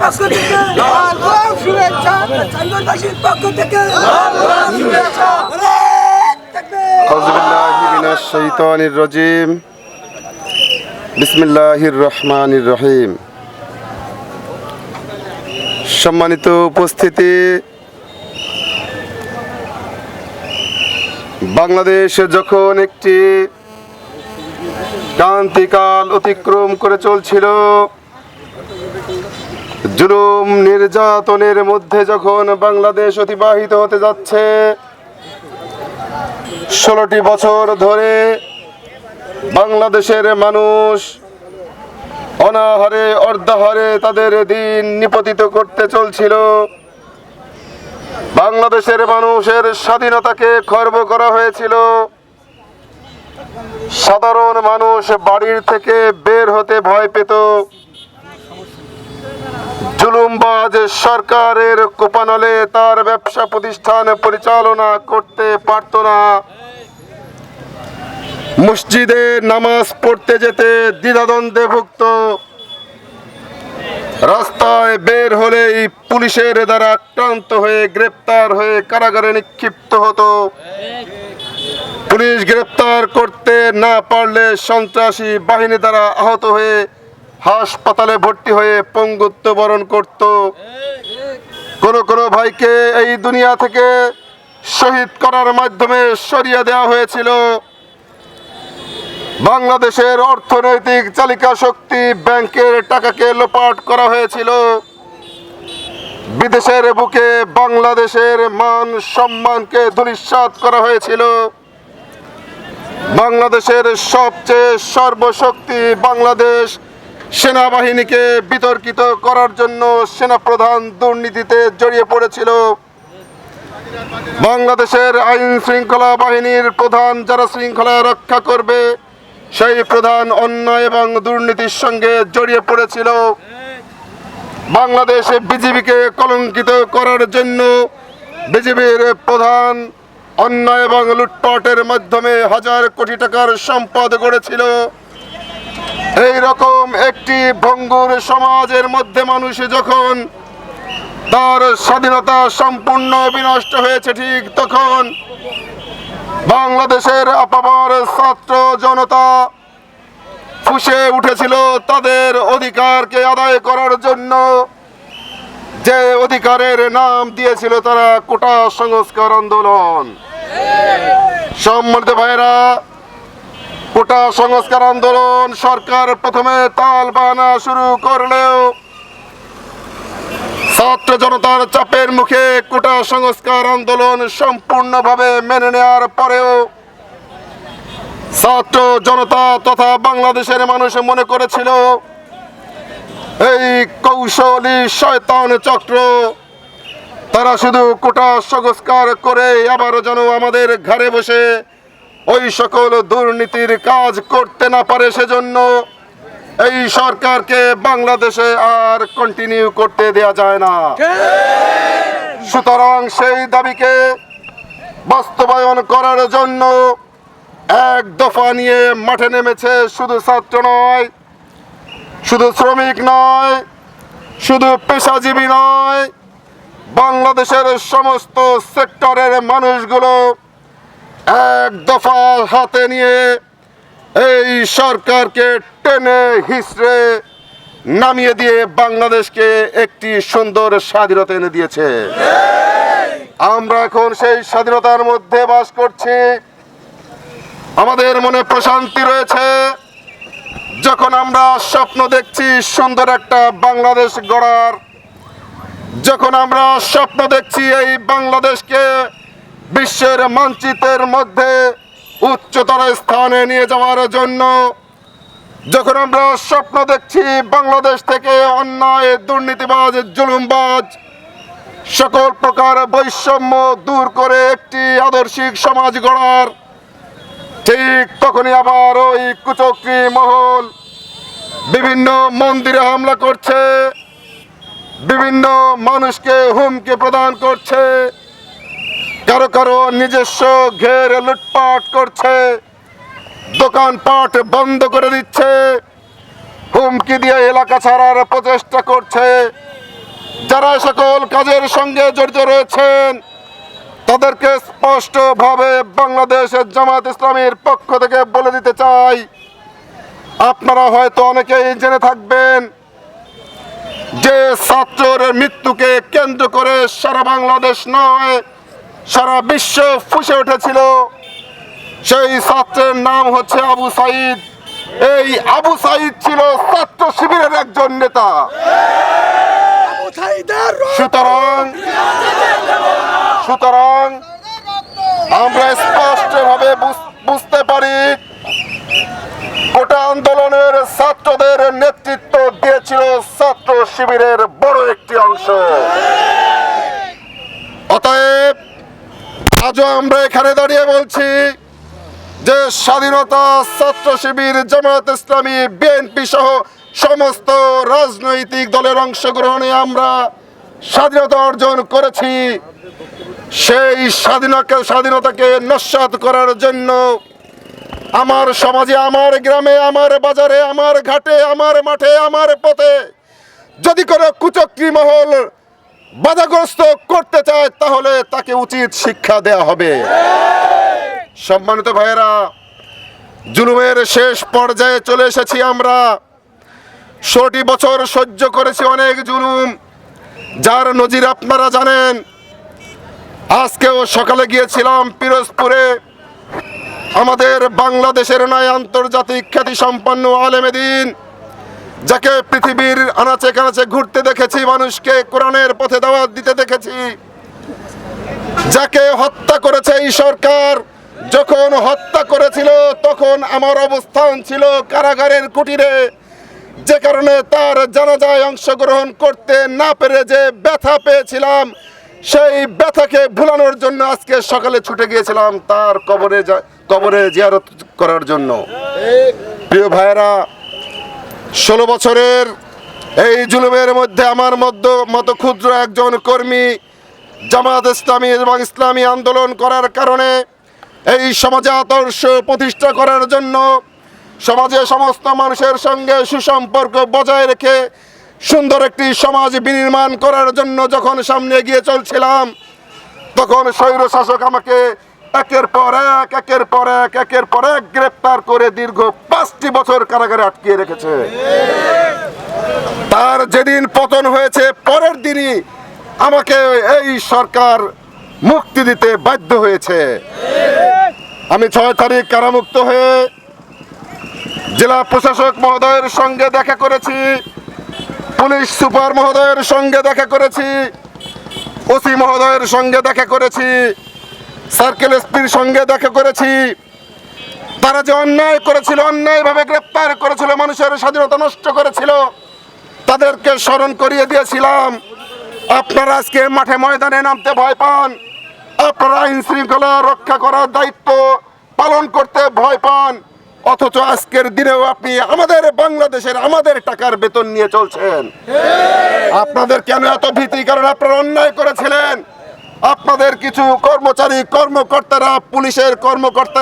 পক্ষ থেকে লাল গোলাপ শুভেচ্ছা, চান্দনবাসীর পক্ষ থেকে লাল গোলাপ শুভেচ্ছা। আউযু বিল্লাহি মিনাশ শাইতানির রাজীম। বিসমিল্লাহির রহমানির রহিম। সম্মানিত উপস্থিতি, বাংলাদেশ যখন একটি ক্রান্তিকাল অতিক্রম করে চলছিল, জুলুম নির্যাতনের মধ্যে যখন বাংলাদেশ অতিবাহিত হতে যাচ্ছে, 16টি বছর ধরে বাংলাদেশের মানুষ অনাহারে অর্ধাহারে তাদের দিন নিপতিত করতে চলছিল। বাংলাদেশের মানুষের স্বাধীনতাকে খর্ব করা হয়েছিল। সাধারণ মানুষ বাড়ির থেকে বের হতে ভয় পেত। জুলুমবাজ সরকারের কোপানলে তার ব্যবসা প্রতিষ্ঠান পরিচালনা করতে পারত না। মসজিদে নামাজ পড়তে যেতে দ্বিধাদ্বন্দ্বে ভুগত। রাস্তায় বের হলেই পুলিশের দ্বারা আক্রান্ত হয়ে গ্রেপ্তার হয়ে কারাগারে নিক্ষিপ্ত হতো। পুলিশ গ্রেপ্তার করতে না পারলে সন্ত্রাসী বাহিনী দ্বারা আহত হয়ে হাসপাতালে ভর্তি হয়ে পঙ্গুত্ব বরণ করত। কোন ভাইকে এই দুনিয়া থেকে শহীদ করার মাধ্যমে সরিয়ে দেওয়া হয়েছিল। বাংলাদেশের অর্থনৈতিক চালিকা শক্তি ব্যাংকের টাকাকে লোপাট করা হয়েছিল। বিদেশের বুকে বাংলাদেশের মান সম্মানকে ধূলিসাৎ করা হয়েছিল। বাংলাদেশের সবচেয়ে সর্বশক্তি বাংলাদেশ সেনাবাহিনীকে বিতর্কিত করার জন্য সেনাপ্রধান দুর্নীতিতে জড়িয়ে পড়েছিল। বাংলাদেশের আইন শৃঙ্খলা বাহিনীর প্রধান যারা শৃঙ্খলা রক্ষা করবে, সেই প্রধান অন্যায় এবং দুর্নীতির সঙ্গে জড়িয়ে পড়েছিল। বাংলাদেশে বিজিবিকে কলঙ্কিত করার জন্য বিজিবির প্রধান অন্যায় এবং লুটপাটের মাধ্যমে হাজার কোটি টাকার সম্পদ গড়েছিল। এই রকম একটি ভঙ্গুর সমাজের মধ্যে মানুষ যখন তার স্বাধীনতা সম্পূর্ণ বিনষ্ট হয়েছে, ঠিক তখন বাংলাদেশের আপামর ছাত্র জনতা ফুঁসে উঠেছিল তাদের অধিকারকে আদায় করার জন্য। যে অধিকারের নাম দিয়েছিল তারা কোটা সংস্কার আন্দোলন। সম্মানিত ভাইরা, কোটা সংস্কার আন্দোলন সরকার প্রথমে তালবাহানা শুরু করলেও ছাত্র জনতার চাপের মুখে কোটা সংস্কার আন্দোলন সম্পূর্ণভাবে মেনে নেওয়ার পরেও ছাত্র জনতা তথা বাংলাদেশের মানুষ মনে করেছিল এই কৌশলী শয়তান চক্র তারা শুধু কোটা সংস্কার করে আবারও যেন আমাদের ঘরে বসে ওই সকল দুর্নীতির কাজ করতে না পারে, সেজন্য এই সরকারকে বাংলাদেশে আর কন্টিনিউ করতে দেয়া যায় না। সুতরাং সেই দাবিকে বাস্তবায়ন করার জন্য এক দফা নিয়ে মাঠে নেমেছে শুধু ছাত্র নয়, শুধু শ্রমিক নয়, শুধু পেশাজীবী নয়, বাংলাদেশের সমস্ত সেক্টরের মানুষগুলো এক দফা হাতে নিয়ে এই সরকারকে টেনে হিসড়ে নামিয়ে দিয়ে বাংলাদেশকে একটি সুন্দর স্বাধীনতা এনে দিয়েছে। আমরা এখন সেই স্বাধীনতার মধ্যে বাস করছি। আমাদের মনে প্রশান্তি রয়েছে যখন আমরা স্বপ্ন দেখছি সুন্দর একটা বাংলাদেশ গড়ার, যখন আমরা স্বপ্ন দেখছি এই বাংলাদেশকে বিশ্বের মানচিত্রের মধ্যে উচ্চতর স্থানে নিয়ে যাওয়ার জন্য, যখন আমরা স্বপ্ন দেখছি বাংলাদেশ থেকে অন্যায় দুর্নীতিবাজ জুলুমবাজ সকল প্রকার বৈষম্য দূর করে একটি আদর্শিক সমাজ গড়ার, ঠিক তখনই আবার ওই কুচক্রী মহল বিভিন্ন মন্দিরে হামলা করছে, বিভিন্ন মানুষকে হুমকি প্রদান করছে, কারো কারো নিজস্ব ঘের লুটপাট করছে, দোকানপাট বন্ধ করে দিচ্ছে, হুমকি দিয়ে এলাকা ছাড়ার প্রচেষ্টা করছে। যারা সকল কাজের সঙ্গে জড়িত রয়েছেন তাদেরকে স্পষ্টভাবে বাংলাদেশের জামাত ইসলামীর পক্ষ থেকে বলে দিতে চাই, আপনারা হয়তো অনেকেই জেনে থাকবেন যে ছাত্রের মৃত্যুকে কেন্দ্র করে সারা বাংলাদেশ নয় সারা বিশ্ব ফুঁসে উঠেছিল। সেই ছাত্রের নাম হচ্ছে আবু সাইদ। এই আবু সাইদ ছিল ছাত্র শিবিরের একজন নেতা। সুতরাং আমরা স্পষ্টভাবে বুঝতে পারি কোটা আন্দোলনের ছাত্রদের নেতৃত্ব দিয়েছিল ছাত্র শিবিরের বড় একটি অংশ। অতএব আজও আমরা এখানে দাঁড়িয়ে বলছি যে স্বাধীনতা ছাত্র শিবির, জামায়াত ইসলামী, বিএনপি সহ সমস্ত রাজনৈতিক দলের অংশগ্রহণে আমরা স্বাধীনতা অর্জন করেছি। সেই স্বাধীনতাকে নস্যাৎ করার জন্য আমার সমাজে, আমার গ্রামে, আমার বাজারে, আমার ঘাটে, আমার মাঠে, আমার পথে যদি কোনো কুচক্রী মহল বাধাগ্রস্ত করতে চায় তাহলে তাকে উচিত শিক্ষা দেয়া হবে। সম্মানিত ভাইয়েরা, জুলুমের শেষ পর্যায়ে চলে এসেছি আমরা। 16টি বছর সহ্য করেছি অনেক জুলুম, যার নজির আপনারা জানেন। আজকেও সকালে গিয়েছিলাম পিরোজপুরে, আমাদের বাংলাদেশের নয় আন্তর্জাতিক খ্যাতি সম্পন্ন আলেমে দ্বীন, যাকে পৃথিবীর আনাচে কানাচে ঘুরতে দেখেছি, মানুষকে কোরআনের পথে দাওয়াত দিতে দেখেছি, যাকে হত্যা করেছে এই সরকার। যখন হত্যা করেছিল তখন আমার অবস্থান ছিল কারাগারের কুটিরে, যে কারণে তার জানাজায় অংশগ্রহণ করতে না পেরে যে ব্যথা পেয়েছিলাম, সেই ব্যথাকে ভুলানোর জন্য আজকে সকালে ছুটে গিয়েছিলাম তার কবরে জিয়ারত করার জন্য। প্রিয় ভাইয়েরা, 16 বছরের এই জুলুমের মধ্যে আমার মতো ক্ষুদ্র একজন কর্মী জামাত ইসলামী এবং ইসলামী আন্দোলন করার কারণে এই সমাজে আদর্শ প্রতিষ্ঠা করার জন্য, সমাজে সমস্ত মানুষের সঙ্গে সুসম্পর্ক বজায় রেখে সুন্দর একটি সমাজ বিনির্মাণ করার জন্য যখন সামনে এগিয়ে চলছিলাম, তখন স্বৈর শাসক আমাকে একের পর এক গ্রেপ্তার করে দীর্ঘ 5টি বছর কারাগারে আটকিয়ে রেখেছে। তার যেদিন পতন হয়েছে পরের দিনই আমাকে এই সরকার মুক্তি দিতে বাধ্য হয়েছে। আমি 6 তারিখ কারামুক্ত হয়ে জেলা প্রশাসক মহোদয়ের সঙ্গে দেখা করেছি, পুলিশ সুপার মহোদয়ের সঙ্গে দেখা করেছি, ওসি মহোদয়ের সঙ্গে দেখা করেছি, সার্কেল এসপির সঙ্গে দেখা করেছি। তারা যে অন্যায় করেছিল, অন্যায়ভাবে গ্রেপ্তার করেছিল, মানুষের স্বাধীনতা নষ্ট করেছিল, তাদেরকে স্মরণ করিয়ে দিয়েছিলাম। আপনারা আজকে মাঠে ময়দানে নামতে ভয় পান, আপনারা আইন শৃঙ্খলা রক্ষা করার দায়িত্ব পালন করতে ভয় পান, অথচ আজকের দিনেও আপনি আমাদের বাংলাদেশের আমাদের টাকার বেতন নিয়ে চলছেন। আপনাদের কেন এত ভীতি? কারণ আপনারা অন্যায় করেছিলেন। আপনাদের কিছু কর্মচারী কর্মকর্তারা, পুলিশের কর্মকর্তা